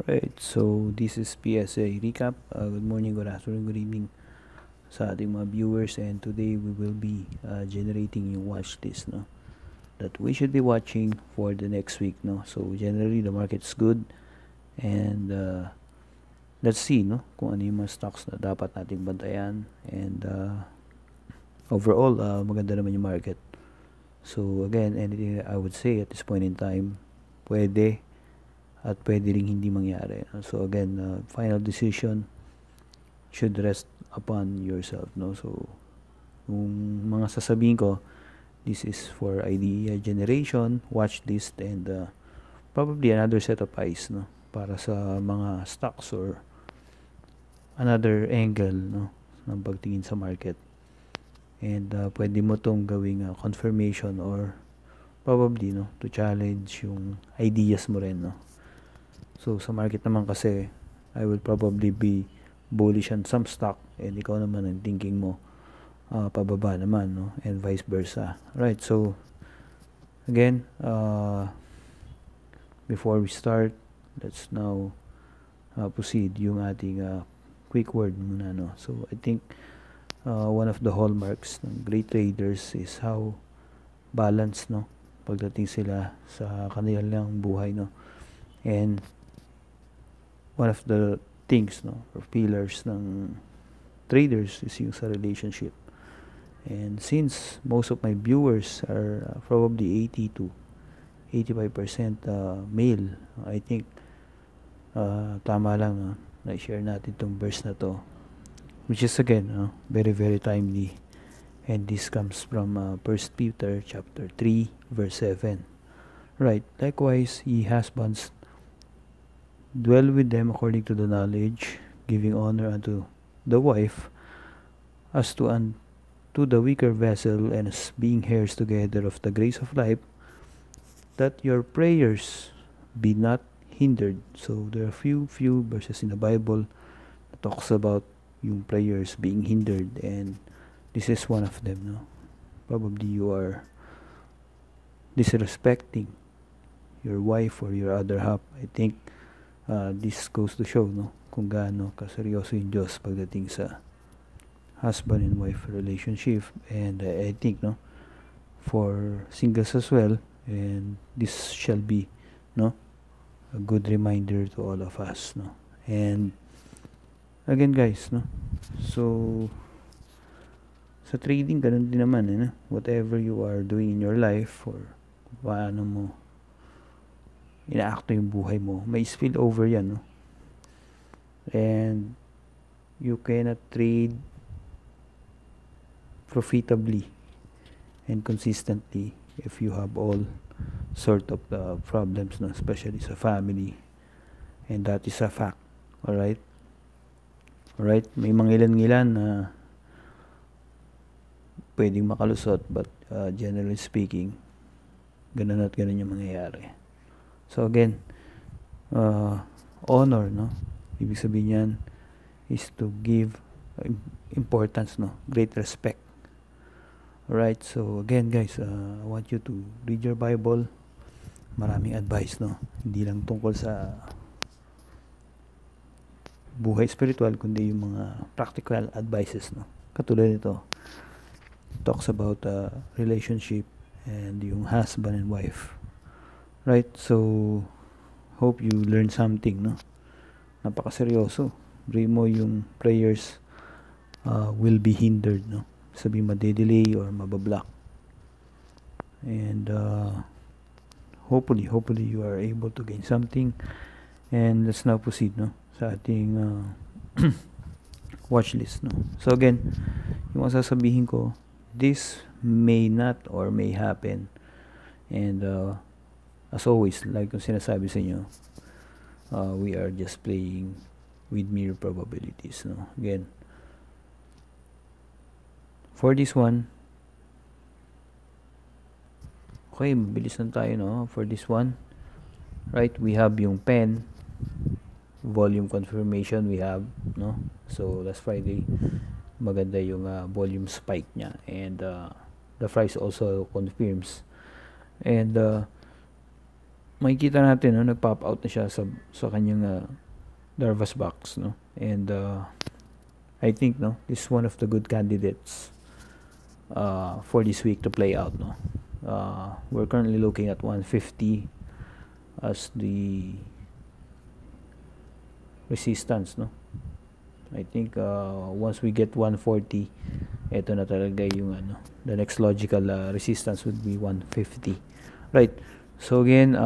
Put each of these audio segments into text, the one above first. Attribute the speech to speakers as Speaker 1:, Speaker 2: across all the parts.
Speaker 1: Right, so this is PSA recap. Good morning, good afternoon, good evening sa ating mga viewers, and today we will be generating yung watch list, no, that we should be watching for the next week, no. So generally the market's good, and let's see, no, kung ano yung mga stocks na dapat nating bantayan, and overall maganda naman yung market. So again, anything I would say at this point in time, pwede at pwede ring hindi mangyari. So again, final decision should rest upon yourself, no. So yung mga sasabihin ko, this is for idea generation, watch list, and probably another set of eyes, no, para sa mga stocks or another angle, no, ng pagtingin sa market. And pwede mo tong gawing confirmation or probably, no, to challenge yung ideas mo rin, no. So sa market naman kasi, I will probably be bullish on some stock, and ikaw naman ang thinking mo pababa naman, no, and vice versa. Right, so again, before we start, let's now proceed yung ating quick word muna, no. So I think one of the hallmarks ng great traders is how balanced, no, pagdating sila sa kanilang buhay, no. And one of the things, no, or pillars ng traders is yung sa relationship. And since most of my viewers are probably 80 to 85% male, I think tama lang na share natin tong verse na to, which is again very very timely, and this comes from 1 Peter chapter 3 verse 7. Right, likewise ye husbands, dwell with them according to the knowledge, giving honor unto the wife as to the weaker vessel, and as being heirs together of the grace of life, that your prayers be not hindered. So there are few verses in the Bible that talks about yung prayers being hindered, and this is one of them, no. Probably you are disrespecting your wife or your other half. I think this goes to show, no, kung gaano kaseryoso yung Diyos pagdating sa husband and wife relationship. And I think, no, for singles as well, and this shall be, no, a good reminder to all of us, no. And again guys, no, so sa trading ganun din naman, no? Whatever you are doing in your life, or paano mo inaakto yung buhay mo, may spill over yan, no. And you cannot trade profitably and consistently if you have all sort of problems, no, especially sa family, and that is a fact. Alright, may mga ilan na pwedeng makalusot, but generally speaking, ganun at ganun yung mangyayari. So again, honor, no, ibig sabihin yan is to give importance, no, great respect. Alright, so again guys, I want you to read your Bible. Maraming advice, no, hindi lang tungkol sa buhay spiritual, kundi yung mga practical advices, no, katulad nito, talks about relationship and yung husband and wife. Right, so hope you learn something, no. Napakaseryoso. Pray mo yung prayers will be hindered, no. Sabi madedelay or mabablock. And hopefully you are able to gain something. And let's now proceed, no, sa ating watch list, no. So again, yung sasabihin ko, this may not or may happen, and as always, like yung sinasabi sa inyo, we are just playing with mere probabilities, no. Again, for this one, okay, mabilis lang tayo, no. For this one, right, we have yung pen volume confirmation, we have, no. So last Friday, maganda yung volume spike niya, and the price also confirms. And makikita natin, no, nag-pop out na siya sa kanyang Darvas box, no, and I think, no, this is one of the good candidates for this week to play out, no. We're currently looking at 150 as the resistance, no. I think once we get 140, ito na talaga yung the next logical resistance would be 150, right? So again,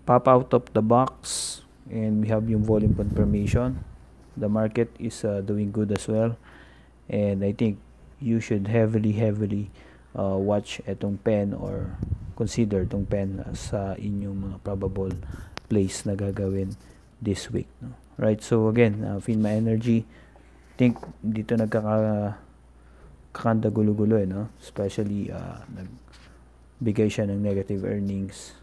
Speaker 1: pop out of the box, and we have yung volume confirmation. The market is doing good as well, and I think you should heavily watch etong pen, or consider itong pen sa inyong mga probable plays na gagawin this week, no? Right, so again, FINMA Energy, think dito kakanda gulo-gulo, no? Especially nagbigay siya ng negative earnings,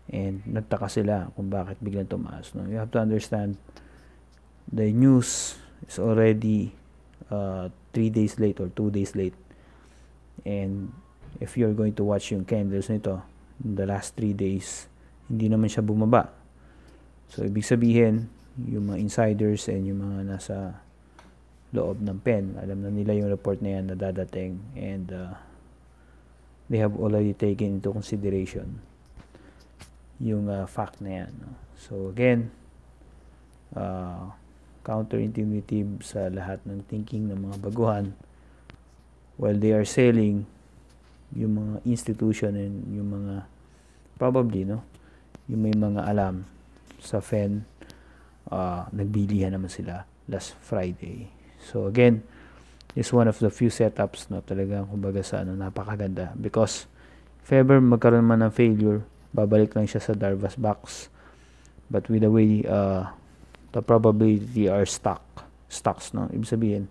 Speaker 1: and nagtaka sila kung bakit biglang tumaas, no? You have to understand, the news is already 3 days late or 2 days late, and if you're going to watch yung candles nito in the last 3 days, hindi naman siya bumaba. So ibig sabihin, yung mga insiders and yung mga nasa loob ng pen, alam na nila yung report na yan na dadating, and they have already taken into consideration yung fact na yan, no? So again, counterintuitive sa lahat ng thinking ng mga baguhan, while they are selling, yung mga institution and yung mga probably, no, yung may mga alam sa FEN, nagbilihan naman sila last Friday. So again, is one of the few setups na talagang kumbaga sa napakaganda, because if ever magkaroon man ng failure, babalik lang siya sa Darvas box. But with the way the probability are stocks, no, ibig sabihin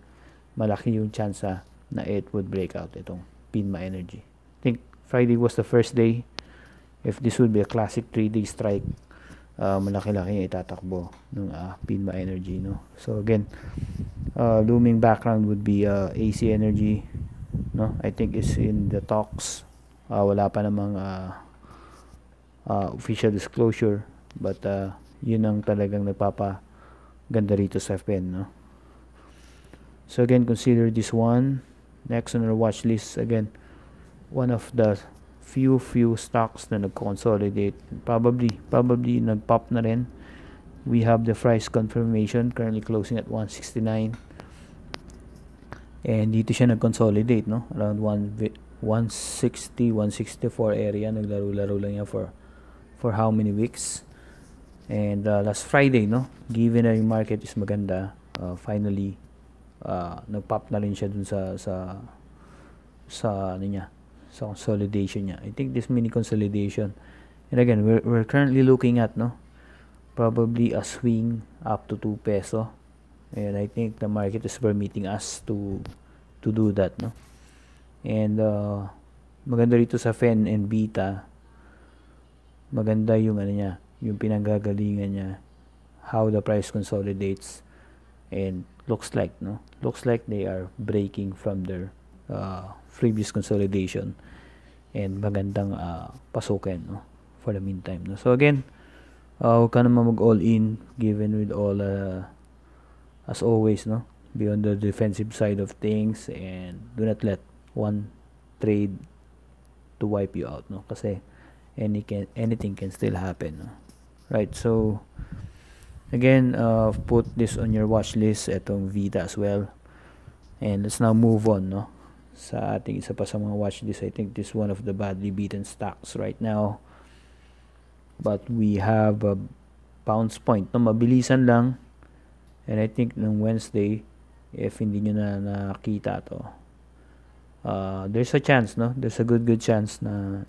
Speaker 1: malaki yung chance na it would break out itong PSEi Energy. I think Friday was the first day. If this would be a classic 3-day strike, malaki-laki yung itatakbo ng PSEi Energy, no. So again, looming background would be AC Energy, no. I think is in the talks. Wala pa namang official disclosure, but yun ang talagang nagpapaganda rito sa FEN, no. So again, consider this one. Next on our watch list, again, one of the few stocks na nag-consolidate, probably nag-pop na rin. We have the price confirmation currently closing at 169, and dito siya nag-consolidate, no, around 160 164 area. Naglaro-laro lang yan for how many weeks, and last Friday, no, given na yung market is maganda, finally nag-pop na rin siya dun sa sa consolidation niya. I think this mini consolidation, and again, we're currently looking at, no, probably a swing up to 2 peso, and I think the market is permitting us to do that, no. And maganda rito sa FEN and beta, maganda yung niya, yung pinanggagalingan niya, how the price consolidates, and looks like they are breaking from their previous consolidation, and magandang pasukin, no, for the meantime, no. So again, huwag ka naman mag all in, given with all as always, no, be on the defensive side of things, and do not let one trade to wipe you out, no, kasi anything can still happen, no? Right, so again, put this on your watch list, etong Vita as well. And let's now move on, no, sa ating isa pa sa mga watch list. I think this is one of the badly beaten stocks right now, but we have a bounce point, no, mabilisan lang, and I think ng Wednesday, if hindi nyo na nakita to, there's a chance, no, there's a good chance na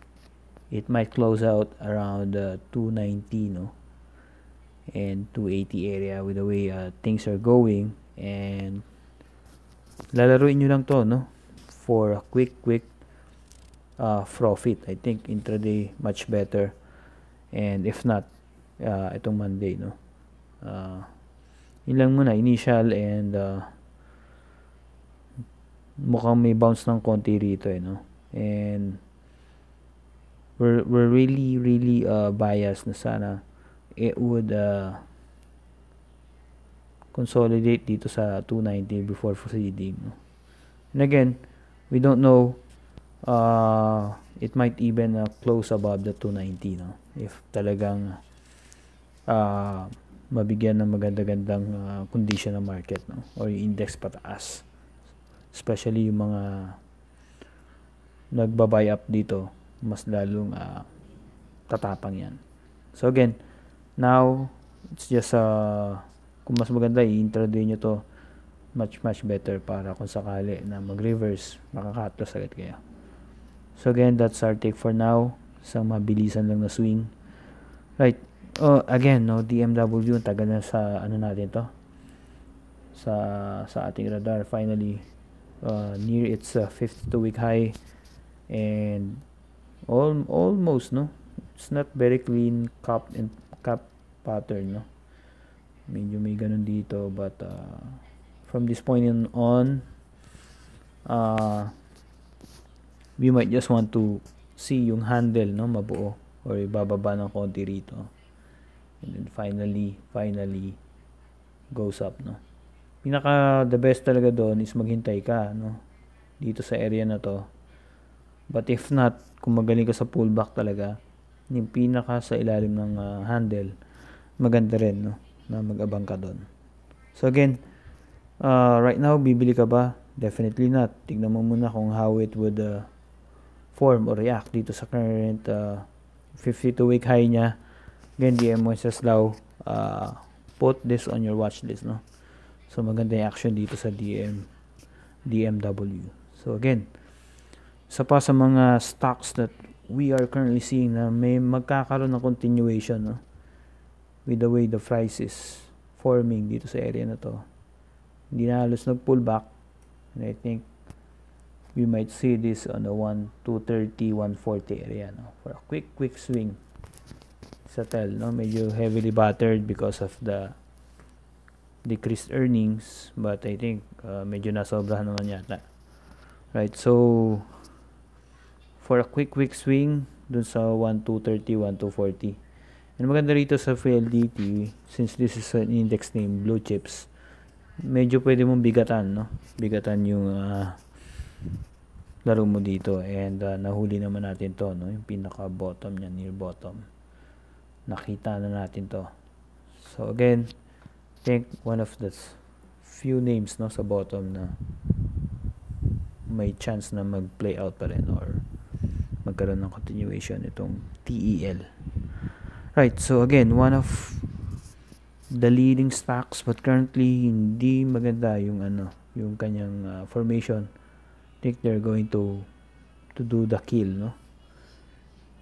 Speaker 1: it might close out around 290, no, and 280 area with the way things are going, and lalaruin nyo lang to, no, for a quick profit. I think intraday much better, and if not, itong Monday, no, yun lang muna, initial, and mukhang may bounce ng konti rito, no, and we're really biased na sana it would consolidate dito sa 290 before proceeding, no? And again, we don't know, it might even close above the 290, no? If talagang mabigyan ng maganda-gandang condition ng market, no? Or yung index pataas, especially yung mga nagba-buy up dito, mas lalong tatapang yan. So again, now it's just kung mas maganda i-intraday nyo to, much better para kung sakali na mag-reverse, makakatlos agad kayo. So again, that's our take for now. Isang mabilisan lang na swing. Right. Again, no, DMW, tagal na sa ano natin to. Sa ating radar. Finally, near its 52-week high. And almost, no. It's not very clean cap pattern, no. Medyo may ganun dito, but from this point on, we might just want to see yung handle, no, mabuo or ibababa ng konti rito, and then finally goes up, no. The best talaga doon is maghintay ka, no, dito sa area na to. But if not, kung magaling ka sa pullback talaga, yung pinaka sa ilalim ng handle, maganda rin, no, na mag-abang ka doon. So again, right now, bibili ka ba? Definitely not. Tignan mo muna kung how it would form or react dito sa current 52-week high niya. Again, DM Wenceslao, put this on your watch list, no? So maganda yung action dito sa DMW. So again, sa mga stocks that we are currently seeing na may magkakaroon ng continuation, no? With the way the price is forming dito sa area na to. Hindi na halos nag-pullback. And I think we might see this on the 230, 140 area, no? For a quick swing. Sa tel, no? Medyo heavily battered because of the decreased earnings, but I think medyo nasobrahan naman yata. Right, so for a quick swing dun sa 230, 240. And maganda rito sa PLDT, since this is an index name, blue chips, medyo pwede mong bigatan, no? Bigatan yung laro mo dito, and nahuli naman natin to, no? Yung pinaka bottom niya, near bottom, nakita na natin to. So again, I think one of the few names, no, sa bottom na may chance na mag-play out pa rin or magkaroon ng continuation itong TEL. Right, so again, one of the leading stocks, but currently hindi maganda yung yung kanyang formation. I think they're going to do the kill, no?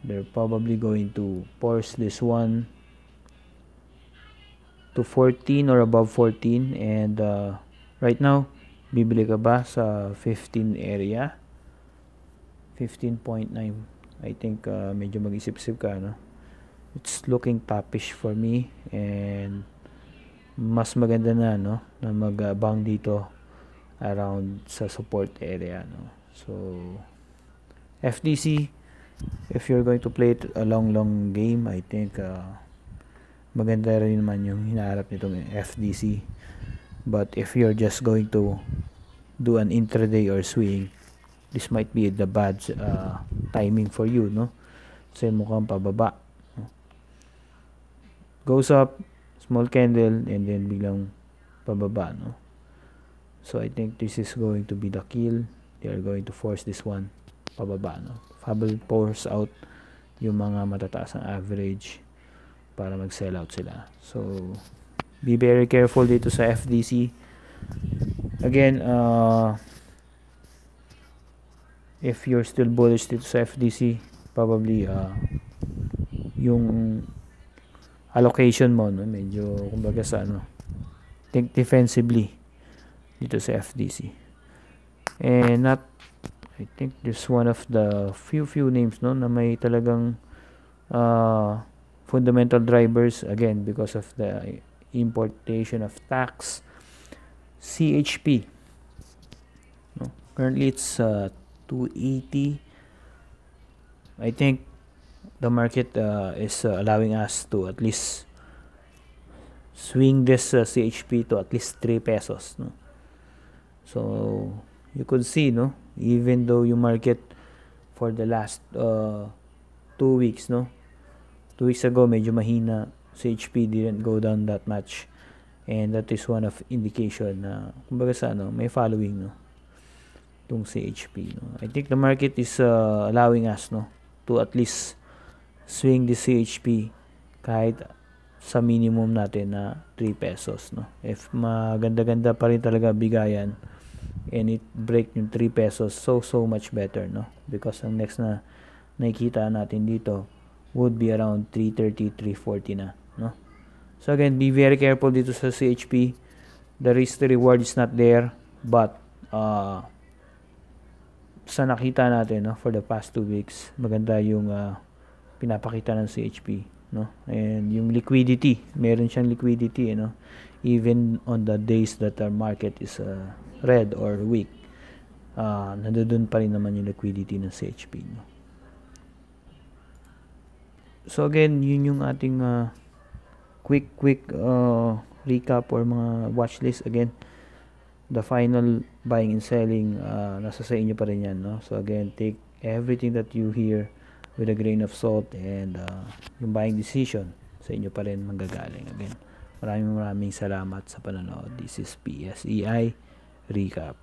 Speaker 1: They're probably going to force this one to 14 or above 14, and right now, bibili ka ba sa 15 area? 15.9. I think medyo mag-isip-isip ka, no? It's looking topish for me, and mas maganda na, no, na mag-bang dito around sa support area, no. So FDC, if you're going to play it a long game, I think maganda rin naman yung hinaharap nitong FDC. But if you're just going to do an intraday or swing, this might be the bad timing for you, no? Kasi mukhang pababa. Goes up, small candle, and then biglang pababa, no? So I think this is going to be the kill. They are going to force this one pababa, no? Fable pours out yung mga matataas ng average para mag-sell out sila. So be very careful dito sa FDC. Again, if you're still bullish dito sa FDC, probably yung allocation mo, no, medyo kumbaga sa think defensively dito sa FDC. And I think this one of the few names, no, na may talagang fundamental drivers, again because of the importation of tax. CHP, no? Currently it's 280. I think the market is allowing us to at least swing this CHP to at least 3 pesos, no? So you could see, no, even though yung market for the last 2 weeks, no, 2 weeks ago medyo mahina, CHP didn't go down that much, and that is one of indication na kumbaga sa may following, no, tong CHP, no. I think the market is allowing us, no, to at least swing the CHP kahit sa minimum natin na 3 pesos, no. If maganda-ganda pa rin talaga bigayan and it break yung 3 pesos, so much better, no, because ang next na nakikita natin dito would be around 330, 340 na, no. So again, be very careful dito sa CHP. The risk to reward is not there, but sa nakita natin, no, for the past 2 weeks, maganda yung pinapakita ng CHP, no. And yung liquidity, meron siyang liquidity, no, even on the days that our market is red or weak, nandoon pa rin naman yung liquidity ng CHP, no. So again, yun yung ating quick recap or mga watch list. Again, the final buying and selling, nasa sa inyo pa rin yan, no. So again, take everything that you hear with a grain of salt, and yung buying decision sa inyo pa rin manggagaling. Again, maraming salamat sa panonood. This is PSEi Recap.